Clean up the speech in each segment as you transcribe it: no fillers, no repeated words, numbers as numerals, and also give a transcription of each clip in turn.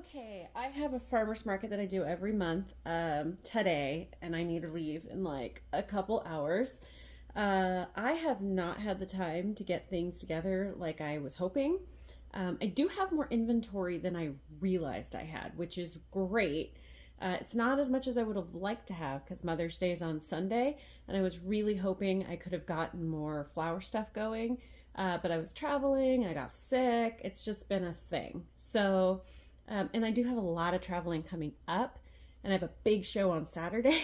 Okay, I have a farmer's market that I do every month today, and I need to leave in like a couple hours. I have not had the time to get things together like I was hoping. I do have more inventory than I realized I had, which is great. It's not as much as I would have liked to have because Mother's Day is on Sunday, and I was really hoping I could have gotten more flower stuff going. But I was traveling, I got sick. It's just been a thing. And I do have a lot of traveling coming up, and I have a big show on Saturday.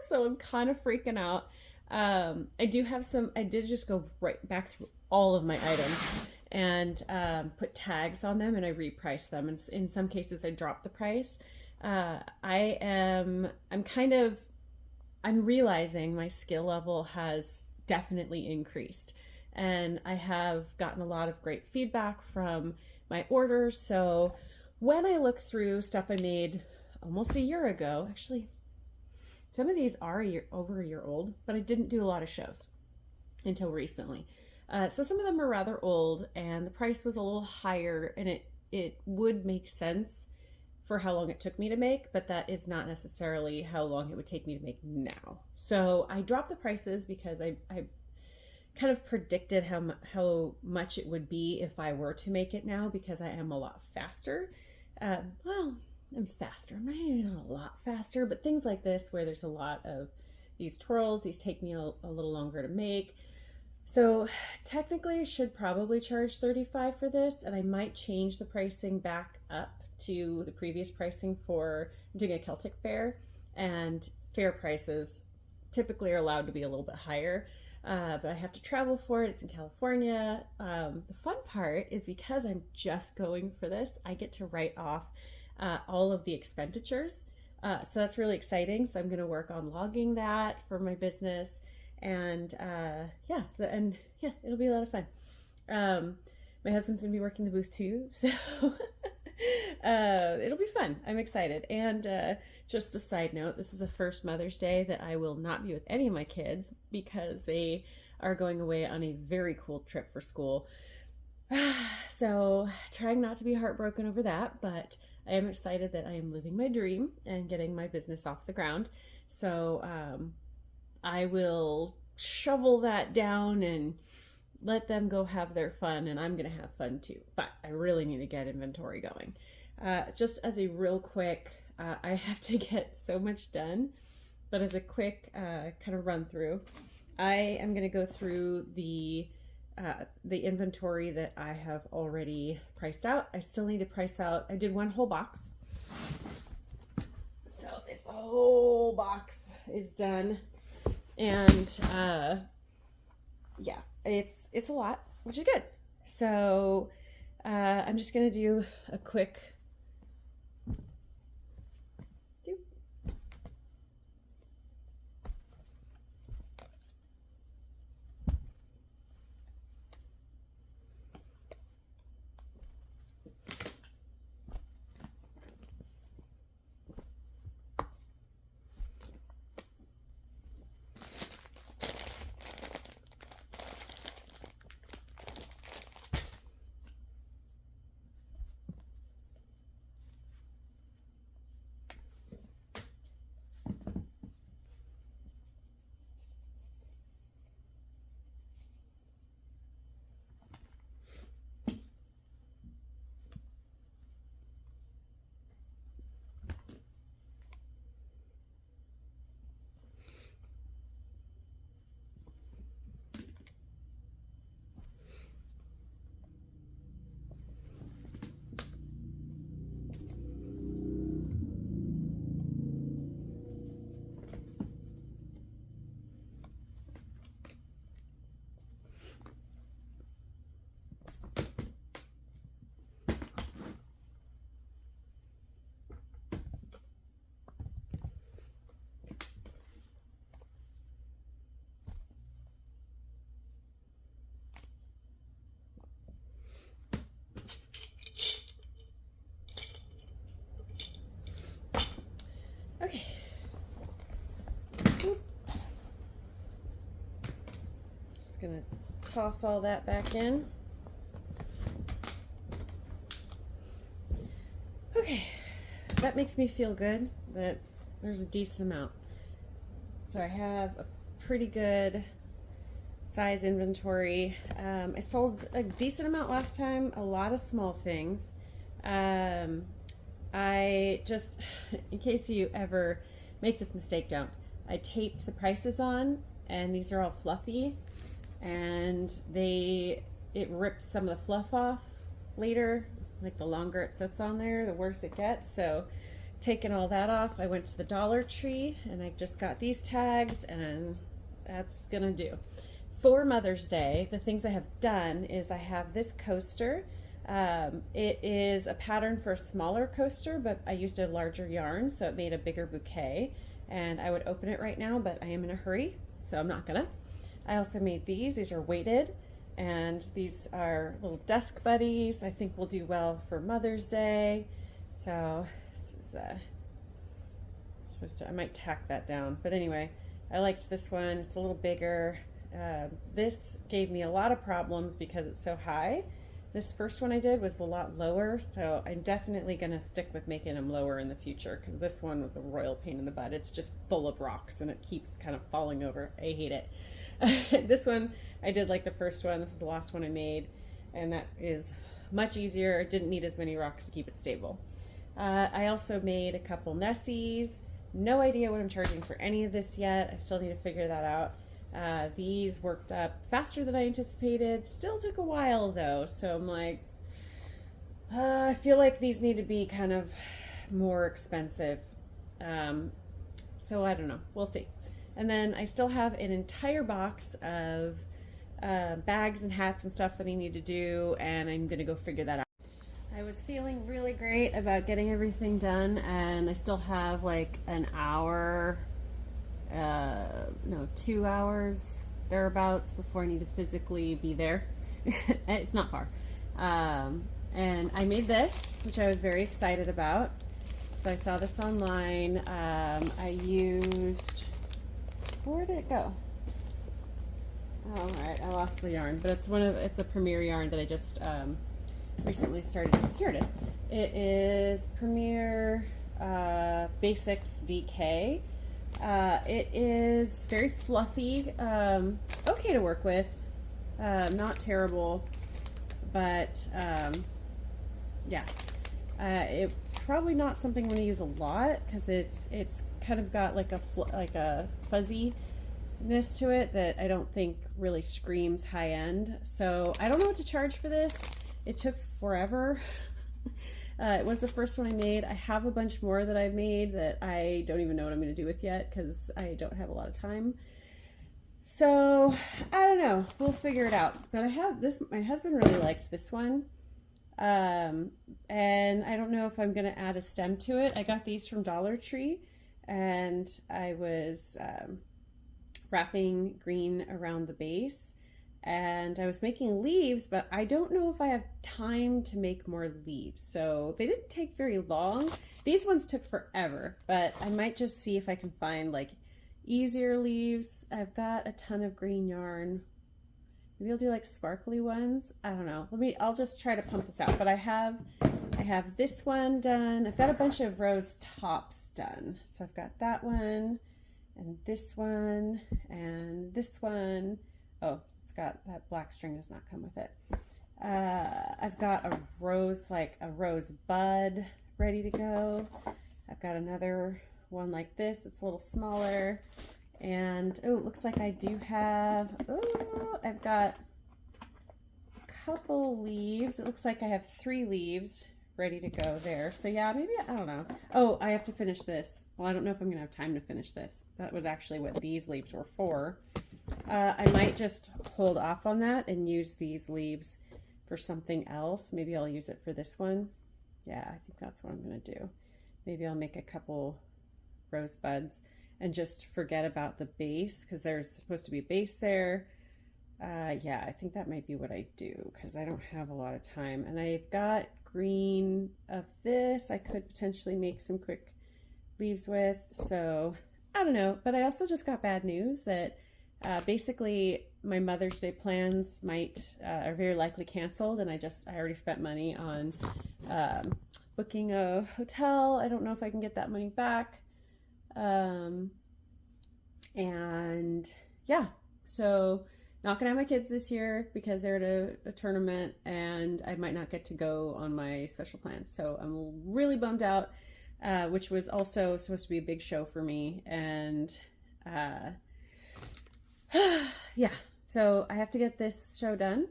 So I'm kind of freaking out. I did just go right back through all of my items and put tags on them, and I repriced them. And in some cases, I dropped the price. I'm realizing my skill level has definitely increased. And I have gotten a lot of great feedback from my orders. So when I look through stuff I made almost a year ago, actually, some of these are over a year old, but I didn't do a lot of shows until recently. So some of them are rather old, and the price was a little higher, and it would make sense for how long it took me to make, but that is not necessarily how long it would take me to make now. So I dropped the prices because I kind of predicted how much it would be if I were to make it now, because I am a lot faster. Well, I'm faster. I'm not even a lot faster, but things like this where there's a lot of these twirls, these take me a little longer to make. So technically I should probably charge $35 for this, and I might change the pricing back up to the previous pricing for doing a Celtic fair, and fair prices typically are allowed to be a little bit higher. But I have to travel for it. It's in California. The fun part is because I'm just going for this, I get to write off all of the expenditures. So that's really exciting. So I'm going to work on logging that for my business. And yeah, it'll be a lot of fun. My husband's going to be working the booth too. So it'll be fun. I'm excited. And just a side note, this is the first Mother's Day that I will not be with any of my kids because they are going away on a very cool trip for school. So trying not to be heartbroken over that, but I am excited that I am living my dream and getting my business off the ground. So I will shovel that down and let them go have their fun, and I'm going to have fun too. But I really need to get inventory going. Just as a real quick, I have to get so much done, but as a quick kind of run through, I am going to go through the inventory that I have already priced out. I still need to price out. I did one whole box. So this whole box is done. And yeah, it's a lot, which is good. So I'm just going to do a quick okay. Just gonna toss all that back in. Okay, that makes me feel good that there's a decent amount. So I have a pretty good size inventory. I sold a decent amount last time, a lot of small things. I just, in case you ever make this mistake, don't. I taped the prices on, and these are all fluffy, and it rips some of the fluff off later. Like the longer it sits on there, the worse it gets. So taking all that off, I went to the Dollar Tree and I just got these tags, and that's gonna do. For Mother's Day, the things I have done is I have this coaster. It is a pattern for a smaller coaster, but I used a larger yarn, so it made a bigger bouquet. And I would open it right now, but I am in a hurry, so I'm not gonna. I also made these. These are weighted, and these are little desk buddies. I think will do well for Mother's Day. So this is I might tack that down, but anyway, I liked this one. It's a little bigger. This gave me a lot of problems because it's so high. This first one I did was a lot lower, so I'm definitely gonna stick with making them lower in the future, because this one was a royal pain in the butt. It's just full of rocks and it keeps kind of falling over. I hate it. This one I did like the first one. This is the last one I made, and that is much easier. It didn't need as many rocks to keep it stable. I also made a couple Nessies. No idea what I'm charging for any of this yet. I still need to figure that out. These worked up faster than I anticipated. Still took a while though, so I'm like, I feel like these need to be kind of more expensive. So I don't know. We'll see. And then I still have an entire box of bags and hats and stuff that I need to do, and I'm gonna go figure that out. I was feeling really great about getting everything done, and I still have like an hour, no, 2 hours thereabouts before I need to physically be there. It's not far. And I made this, which I was very excited about. So I saw this online. I used, where did it go? Oh, all right, I lost the yarn, but it's a Premier yarn that I just recently started. Here it is. It is Premier Basics DK. It is very fluffy, okay to work with, not terrible, but yeah, it probably not something I'm going to use a lot, because it's kind of got like a fuzziness to it that I don't think really screams high end. So I don't know what to charge for this. It took forever. It was the first one I made. I have a bunch more that I've made that I don't even know what I'm going to do with yet, because I don't have a lot of time. So I don't know. We'll figure it out. But I have this. My husband really liked this one. And I don't know if I'm going to add a stem to it. I got these from Dollar Tree, and I was wrapping green around the base. And I was making leaves, but I don't know if I have time to make more leaves. So they didn't take very long. These ones took forever, but I might just see if I can find like easier leaves. I've got a ton of green yarn. Maybe I'll do like sparkly ones. I don't know. I'll just try to pump this out. But I have this one done. I've got a bunch of rose tops done. So I've got that one and this one and this one. Oh, got that black string does not come with it. I've got a rose bud ready to go. I've got another one like this. It's a little smaller. And oh, it looks like I do have, oh, I've got a couple leaves. It looks like I have 3 leaves ready to go there. So yeah, maybe, I don't know. Oh, I have to finish this. Well, I don't know if I'm gonna have time to finish this. That was actually what these leaves were for. I might just hold off on that and use these leaves for something else. Maybe I'll use it for this one. Yeah, I think that's what I'm gonna do. Maybe I'll make a couple rosebuds and just forget about the base, because there's supposed to be a base there. Yeah, I think that might be what I do, because I don't have a lot of time. And I've got green of this I could potentially make some quick leaves with. So I don't know, but I also just got bad news that basically my Mother's Day plans are very likely canceled, and I already spent money on booking a hotel. I don't know if I can get that money back. And yeah, so not gonna have my kids this year because they're at a tournament and I might not get to go on my special plans. So I'm really bummed out, which was also supposed to be a big show for me. And yeah, so I have to get this show done.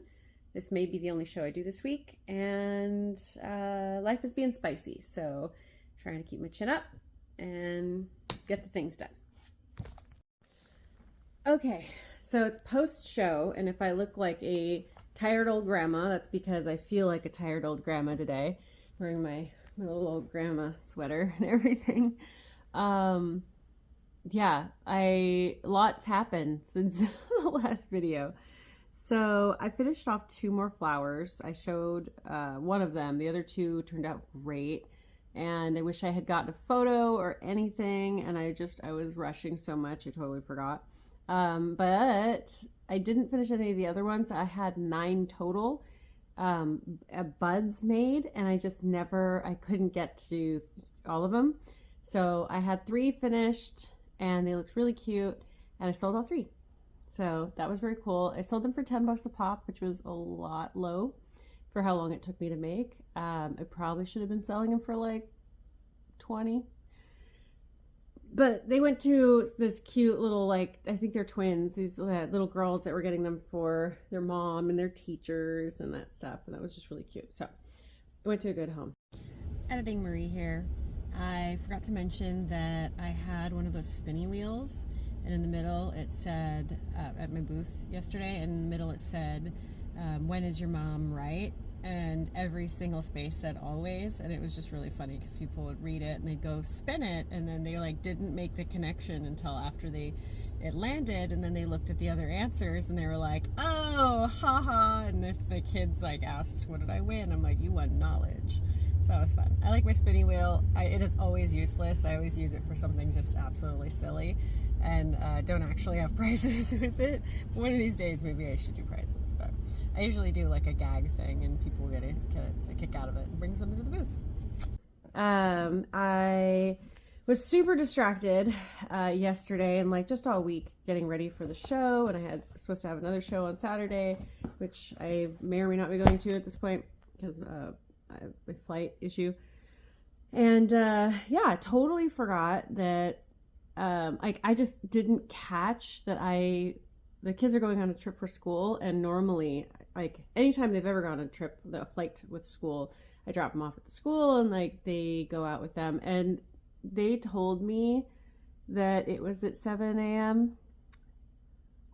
This may be the only show I do this week, and life is being spicy, so I'm trying to keep my chin up and get the things done. Okay, so it's post-show, and if I look like a tired old grandma, that's because I feel like a tired old grandma today, wearing my little old grandma sweater and everything. Yeah, lots happened since the last video. So I finished off 2 more flowers. I showed one of them. The other 2 turned out great. And I wish I had gotten a photo or anything. And I was rushing so much, I totally forgot. But I didn't finish any of the other ones. I had 9 total buds made. And I couldn't get to all of them. So I had 3 finished and they looked really cute. And I sold all 3. So that was very cool. I sold them for $10 a pop, which was a lot low for how long it took me to make. I probably should have been selling them for like 20. But they went to this cute little, like, I think they're twins, these little girls that were getting them for their mom and their teachers and that stuff. And that was just really cute. So I went to a good home. Editing Marie here. I forgot to mention that I had one of those spinny wheels. And in the middle, it said, at my booth yesterday, and in the middle it said, when is your mom right? And every single space said always. And it was just really funny because people would read it and they'd go spin it. And then they like didn't make the connection until after it landed. And then they looked at the other answers and they were like, oh, haha. And if the kids like asked, what did I win? I'm like, you won knowledge. So that was fun. I like my spinning wheel. It is always useless. I always use it for something just absolutely silly. And don't actually have prizes with it. One of these days, maybe I should do prizes. But I usually do like a gag thing, and people get a kick out of it and bring something to the booth. I was super distracted yesterday and like just all week getting ready for the show. And I supposed to have another show on Saturday, which I may or may not be going to at this point because I have a flight issue. And yeah, I totally forgot that. I just didn't catch that the kids are going on a trip for school, and normally, like, anytime they've ever gone on a trip, the flight with school, I drop them off at the school and like they go out with them, and they told me that it was at 7 a.m.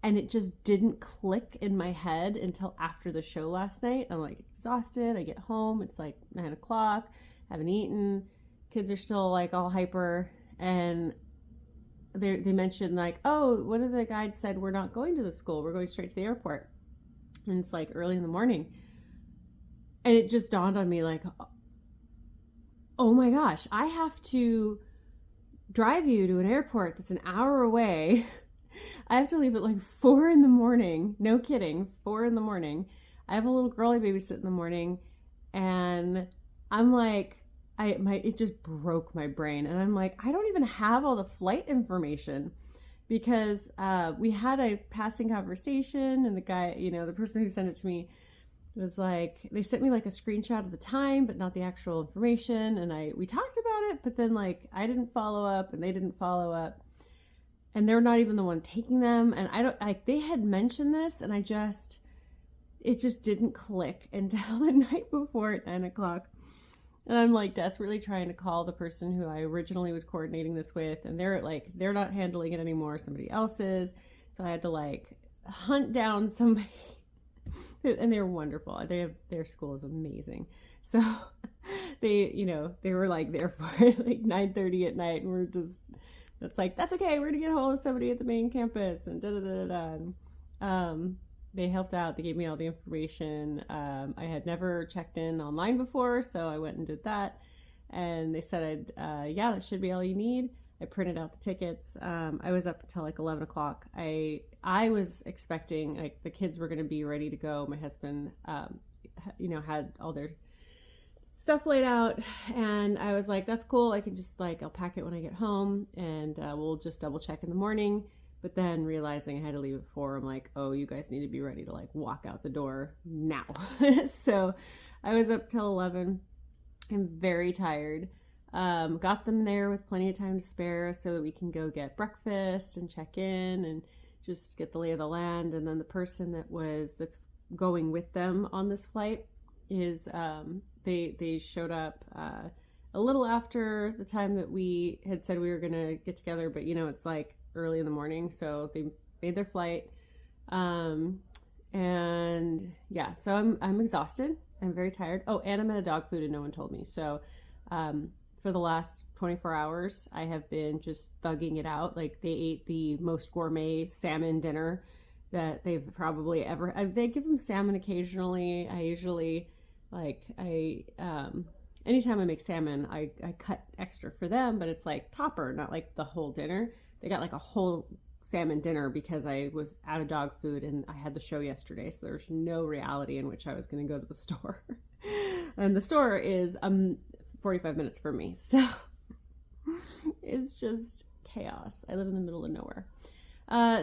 and it just didn't click in my head until after the show last night. I'm like exhausted. I get home, it's like 9 o'clock, haven't eaten, kids are still like all hyper, and they mentioned like, oh, one of the guides said we're not going to the school, we're going straight to the airport. And it's like early in the morning. And it just dawned on me like, oh my gosh, I have to drive you to an airport that's an hour away. I have to leave at like 4 in the morning. No kidding, 4 in the morning. I have a little girl I babysit in the morning. And I'm like, it just broke my brain. And I'm like, I don't even have all the flight information because we had a passing conversation, and the guy, the person who sent it to me was like, they sent me like a screenshot of the time, but not the actual information. And we talked about it, but then like I didn't follow up and they didn't follow up, and they're not even the one taking them. And they had mentioned this, and it just didn't click until the night before at 9 o'clock. And I'm like desperately trying to call the person who I originally was coordinating this with, and they're not handling it anymore, somebody else is. So I had to like hunt down somebody, and they're wonderful. Their school is amazing. So they were like there for like 9:30 at night, and that's okay, we're gonna get a hold of somebody at the main campus, and they helped out. They gave me all the information. I had never checked in online before, so I went and did that. And they said, yeah, that should be all you need. I printed out the tickets. I was up until like 11 o'clock. I was expecting like the kids were going to be ready to go. My husband, had all their stuff laid out, and I was like, that's cool. I can just like, I'll pack it when I get home, and we'll just double check in the morning. But then realizing I had to leave at 4, I'm like, oh, you guys need to be ready to like walk out the door now. So I was up till 11. I'm very tired. Got them there with plenty of time to spare so that we can go get breakfast and check in and just get the lay of the land. And then the person that's going with them on this flight is they showed up a little after the time that we had said we were gonna get together, but you know, it's like early in the morning, so they made their flight. And yeah, so I'm exhausted. I'm very tired. Oh, and I'm at a dog food and no one told me. So for the last 24 hours, I have been just thugging it out. Like, they ate the most gourmet salmon dinner that they've probably ever. They give them salmon occasionally. I usually anytime I make salmon, I cut extra for them, but it's like topper, not like the whole dinner. They got like a whole salmon dinner because I was out of dog food and I had the show yesterday, so there's no reality in which I was going to go to the store. And the store is 45 minutes from me, so it's just chaos. I live in the middle of nowhere.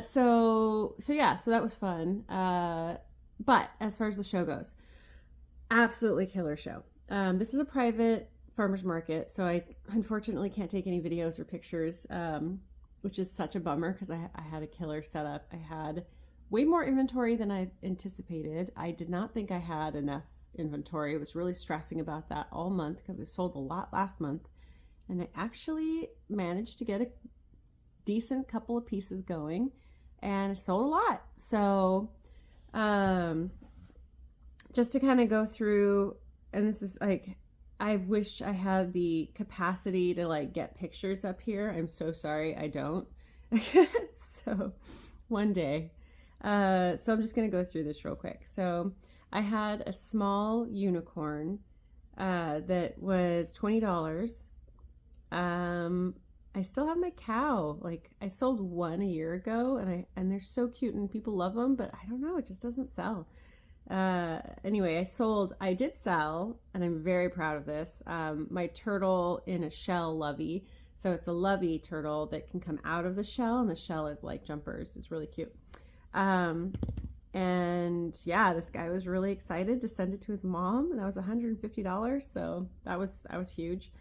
So that was fun. But as far as the show goes, absolutely killer show. This is a private farmer's market, so I unfortunately can't take any videos or pictures, which is such a bummer because I had a killer setup. I had way more inventory than I anticipated. I did not think I had enough inventory. I was really stressing about that all month because I sold a lot last month, and I actually managed to get a decent couple of pieces going, and I sold a lot. So just to kind of go through, and this is like, I wish I had the capacity to like get pictures up here. I'm so sorry, I don't. So one day. So I'm just going to go through this real quick. So I had a small unicorn that was $20. I still have my cow. Like, I sold one a year ago, and they're so cute and people love them, but I don't know, it just doesn't sell. Anyway, I did sell, and I'm very proud of this, my turtle in a shell lovey. So it's a lovey turtle that can come out of the shell, and the shell is like jumpers. It's really cute. And yeah, this guy was really excited to send it to his mom. That was $150. So that was huge.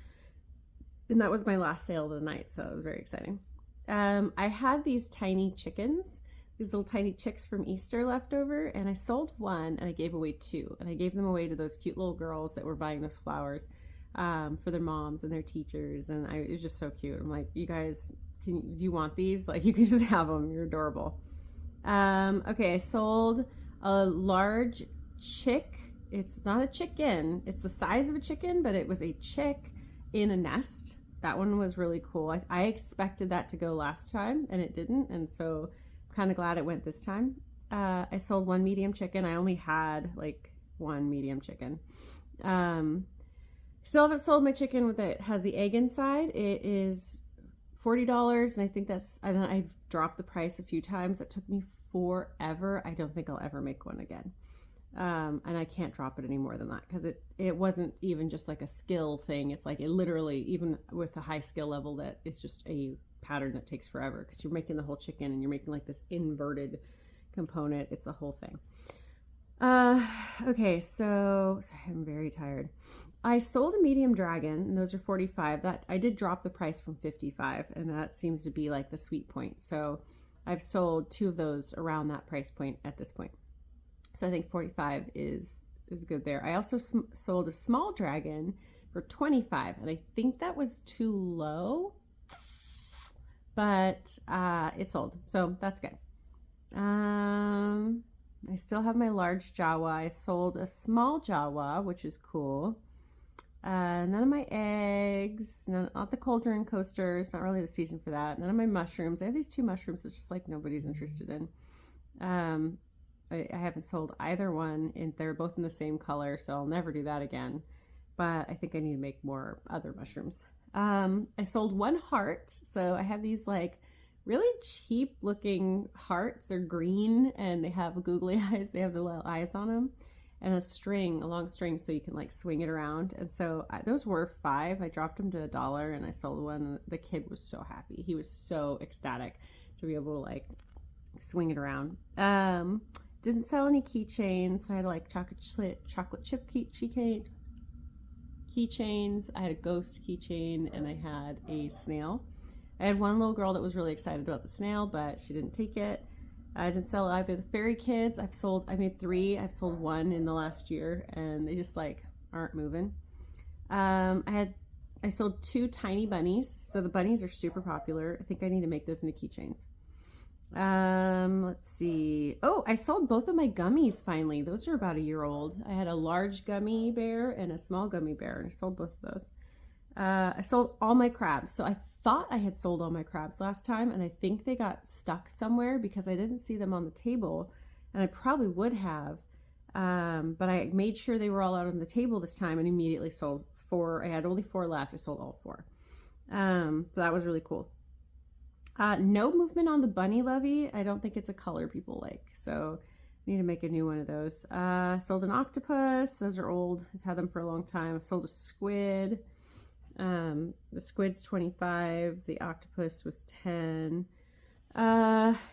And that was my last sale of the night. So it was very exciting. I had these tiny chickens, these little tiny chicks from Easter left over, and I sold one and I gave away 2, and I gave them away to those cute little girls that were buying those flowers for their moms and their teachers, and it was just so cute. I'm like, you guys, do you want these? Like, you can just have them. You're adorable. Okay, I sold a large chick. It's not a chicken. It's the size of a chicken, but it was a chick in a nest. That one was really cool. I expected that to go last time, and it didn't, and so kind of glad it went this time. I sold 1 medium chicken. I only had like 1 medium chicken. Still haven't sold my chicken that has the egg inside. It is $40, and I think I've dropped the price a few times. That took me forever. I don't think I'll ever make one again. And I can't drop it any more than that because it wasn't even just like a skill thing. It's like, it literally, even with a high skill level, that it's just a pattern that takes forever because you're making the whole chicken and you're making like this inverted component. It's a whole thing. Okay, so sorry, I'm very tired. I sold a medium dragon, and those are $45. That I did drop the price from $55, and that seems to be like the sweet point. So I've sold 2 of those around that price point at this point. So I think $45 is good there. I also sold a small dragon for $25, and I think that was too low, but it sold, so that's good. I still have my large Jawa. I sold a small Jawa, which is cool. None of my eggs, not the cauldron coasters, not really the season for that. None of my mushrooms. I have these 2 mushrooms that just like nobody's interested in. I haven't sold either one, and they're both in the same color, so I'll never do that again. But I think I need to make more other mushrooms. I sold 1 heart, so I have these like really cheap looking hearts. They're green and they have googly eyes. They have the little eyes on them. and a long string so you can like swing it around. And so those were $5. I dropped them to $1 and I sold one. And the kid was so happy. He was so ecstatic to be able to like swing it around. Didn't sell any keychains. I had like chocolate chip keychains. I had a ghost keychain and I had a snail. I had one little girl that was really excited about the snail, but she didn't take it. I didn't sell either the fairy kids. I made 3. I've sold 1 in the last year and they just like aren't moving. I sold 2 tiny bunnies. So the bunnies are super popular. I think I need to make those into keychains. Let's see. Oh, I sold both of my gummies finally. Those are about a year old. I had a large gummy bear and a small gummy bear, and I sold both of those. I sold all my crabs. So I thought I had sold all my crabs last time, and I think they got stuck somewhere because I didn't see them on the table, and I probably would have. But I made sure they were all out on the table this time and immediately sold 4. I had only 4 left. I sold all 4. So that was really cool. No movement on the bunny levy. I don't think it's a color people like, so I need to make a new one of those. Sold an octopus. Those are old. I've had them for a long time. I sold a squid. The squid's 25. The octopus was 10.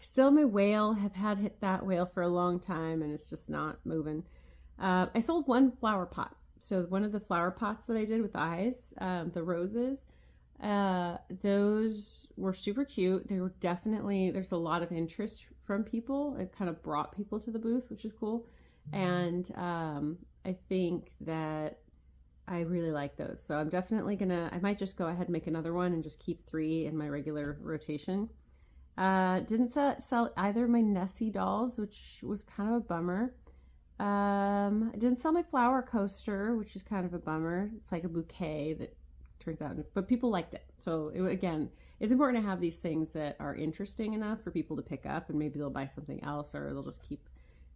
Still my whale. Have had hit that whale for a long time and it's just not moving. I sold 1 flower pot. So one of the flower pots that I did with eyes, the roses, those were super cute. They were definitely, there's a lot of interest from people. It kind of brought people to the booth, which is cool. And I think that I really like those. So I'm definitely I might just go ahead and make another one and just keep 3 in my regular rotation. Didn't sell either of my Nessie dolls, which was kind of a bummer. I didn't sell my flower coaster, which is kind of a bummer. It's like a bouquet that turns out, but people liked it. So again, it's important to have these things that are interesting enough for people to pick up, and maybe they'll buy something else or they'll just keep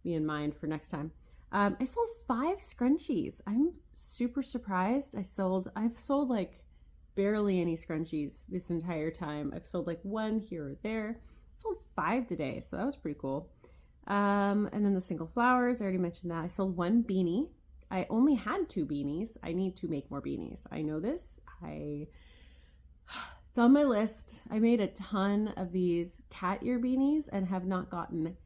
me in mind for next time. I sold 5 scrunchies. I'm super surprised. I've sold like barely any scrunchies this entire time. I've sold like 1 here or there. I sold 5 today, so that was pretty cool. And then the single flowers, I already mentioned that. I sold 1 beanie. I only had 2 beanies. I need to make more beanies. I know this. It's on my list. I made a ton of these cat ear beanies and have not gotten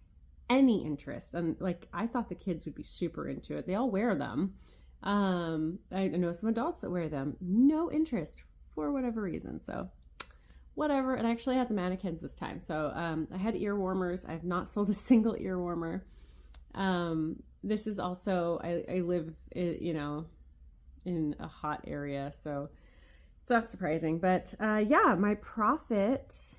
any interest. And like, I thought the kids would be super into it. They all wear them. I know some adults that wear them. No interest for whatever reason. So whatever. And I actually had the mannequins this time. So I had ear warmers. I have not sold a single ear warmer. This is also, I live, in a hot area, so it's not surprising. But yeah, my profit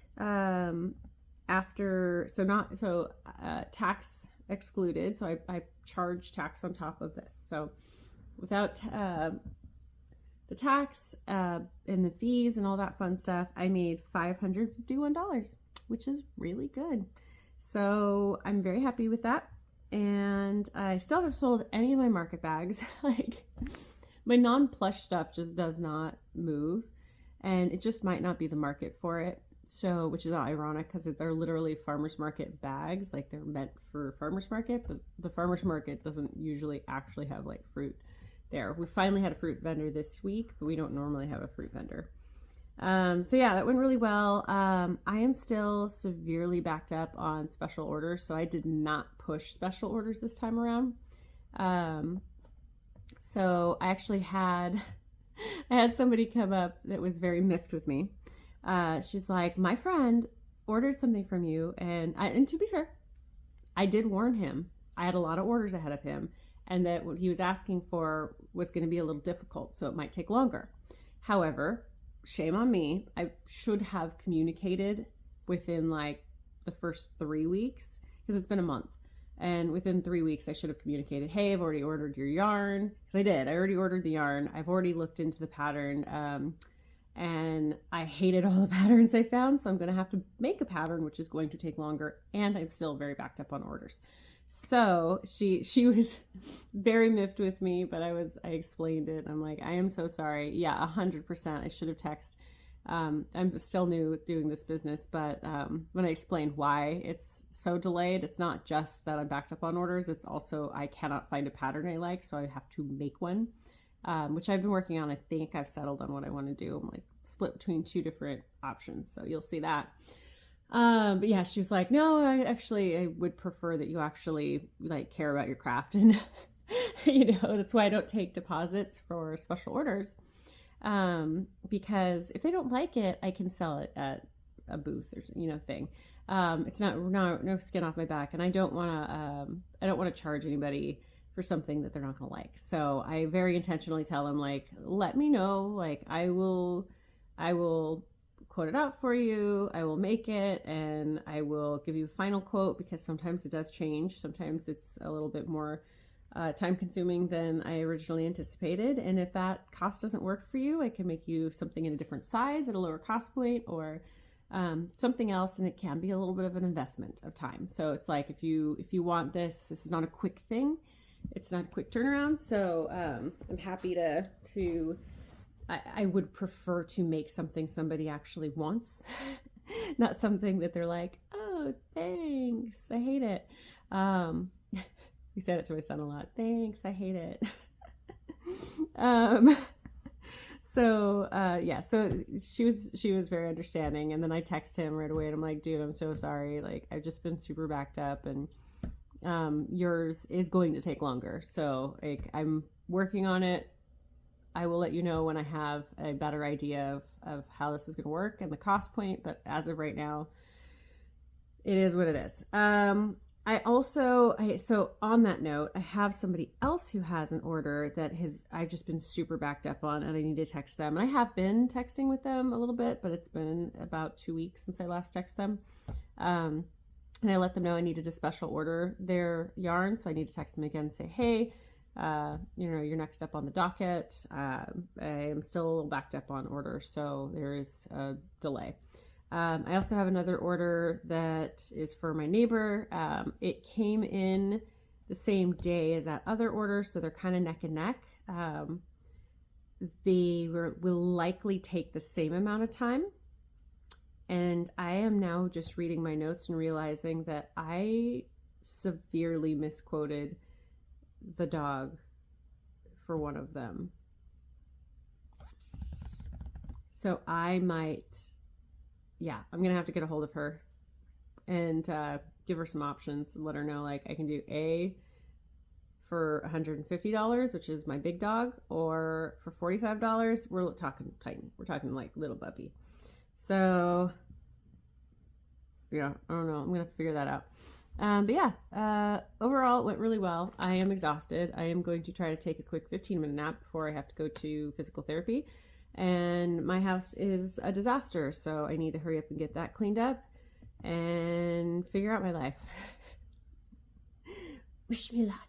tax excluded, so I charge tax on top of this. So without the tax and the fees and all that fun stuff, I made $551, which is really good. So I'm very happy with that. And I still haven't sold any of my market bags. Like, my non-plush stuff just does not move, and it just might not be the market for it. So, which is ironic because they're literally farmers market bags. Like, they're meant for farmers market, but the farmers market doesn't usually actually have like fruit there. We finally had a fruit vendor this week, but we don't normally have a fruit vendor. So yeah, that went really well. I am still severely backed up on special orders, so I did not push special orders this time around. So I actually I had somebody come up that was very miffed with me. She's like, my friend ordered something from you, and to be fair, I did warn him. I had a lot of orders ahead of him, and that what he was asking for was going to be a little difficult, so it might take longer. However, shame on me. I should have communicated within like the first 3 weeks, because it's been a month. And within 3 weeks, I should have communicated, hey, I've already ordered your yarn. Because I did. I already ordered the yarn. I've already looked into the pattern. And I hated all the patterns I found. So I'm going to have to make a pattern, which is going to take longer. And I'm still very backed up on orders. So she was very miffed with me, but I explained it. I'm like, I am so sorry. Yeah, 100%. I should have texted I'm still new doing this business, but when I explained why it's so delayed, it's not just that I'm backed up on orders. It's also I cannot find a pattern I like, so I have to make one, which I've been working on. I think I've settled on what I want to do. I'm like split between two different options, so you'll see that. But yeah, she was like, no, I would prefer that you actually like care about your craft. And, that's why I don't take deposits for special orders. Because if they don't like it, I can sell it at a booth or, thing. It's no skin off my back. And I don't want to charge anybody for something that they're not going to like. So I very intentionally tell them, like, let me know, like, I will quote it out for you. I will make it, and I will give you a final quote, because sometimes it does change. Sometimes it's a little bit more time consuming than I originally anticipated. And if that cost doesn't work for you, I can make you something in a different size at a lower cost point, or something else. And it can be a little bit of an investment of time. So it's like, if you want this is not a quick thing. It's not a quick turnaround. So I'm happy to I would prefer to make something somebody actually wants, not something that they're like, oh, thanks, I hate it. We said it to my son a lot. Thanks, I hate it. So she was very understanding. And then I text him right away, and I'm like, dude, I'm so sorry. Like, I've just been super backed up, and yours is going to take longer. So like, I'm working on it. I will let you know when I have a better idea of how this is going to work and the cost point. But as of right now, it is what it is. So on that note, I have somebody else who has an order that I've just been super backed up on, and I need to text them. And I have been texting with them a little bit, but it's been about 2 weeks since I last texted them. And I let them know I needed to special order their yarn. So I need to text them again and say, hey, you're next up on the docket. I am still a little backed up on orders, so there is a delay. I also have another order that is for my neighbor. It came in the same day as that other order, so they're kind of neck and neck. They will likely take the same amount of time. And I am now just reading my notes and realizing that I severely misquoted the dog for one of them. So I'm gonna have to get a hold of her and give her some options and let her know, like, I can do A for $150, which is my big dog, or for $45, we're talking Titan. We're talking like little puppy. So yeah, I don't know. I'm gonna have to figure that out. Overall, it went really well. I am exhausted. I am going to try to take a quick 15-minute nap before I have to go to physical therapy. And my house is a disaster, so I need to hurry up and get that cleaned up and figure out my life. Wish me luck.